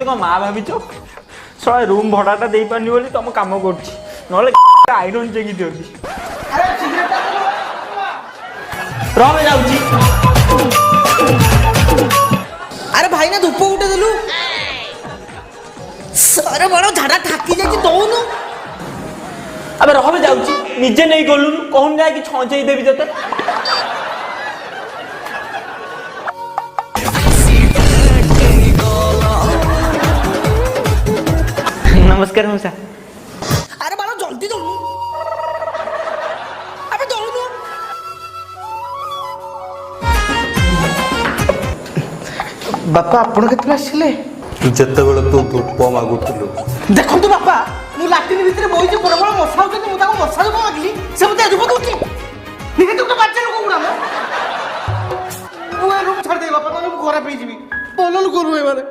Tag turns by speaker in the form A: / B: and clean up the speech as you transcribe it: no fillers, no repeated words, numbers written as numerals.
A: କ'ଣ ମା ଭାବିଛ ଶଳା ରୁମ୍ ଭଡ଼ାଟା ଦେଇପାରୁନି ବୋଲି ତମ କାମ କରୁଛି ନହେଲେ ଆଇରନ୍ ଚେକି ଦିଅନ୍ତି ରହ ଯାଉଛି।
B: ଆରେ ଭାଇ ନା ଧୂପ ଗୋଟେ ଦେଲୁ ସରେ ବଡ଼ ଝାଡ଼ା ଠାକି ଯାଇଛି ଦଉନୁ।
A: ଆବେ ରହବେ ଯାଉଛି ନିଜେ ନେଇ ଗଲୁନୁ କହୁନି ଯାଇକି ଛଞ୍ଚେଇ ଦେବି ତତେ। ନମସ୍କାର ମଉସା।
B: ଆରେ ବାଳ ଜଲ୍ଦି ଦଉନୁ ଆବେ ଦଉନୁ।
C: ବାପା ଆପଣ କେତେବେଳେ ଆସିଲେ?
D: ଯେତେବେଳେ ତୁ ଧୂପ ମାଗୁଥିଲୁ।
B: ଦେଖନ୍ତୁ ବାପା ମୁଁ ଲାଟ୍ରିନ୍ ଭିତରେ ବଇଛି ପ୍ରବଳ ମଶା ହଉଛନ୍ତି ମୁଁ ତାକୁ ମଶା ଧୂପ ମାଗିଲି ସେ ମୋତେ ଧୂପ ଦଉଛି ନିଜେ ତୁ ବାଚ୍ଚା ଲୋକ ଗୁଡ଼ା ମୁଁ ଏ ରୁମ୍ ଛାଡ଼ିଦେବି ବାପା ନହେଲେ ମୁଁ ଖରାପ ହେଇଯିବି ଭଲ ଲୋକ ନୁହେଁ ମାନେ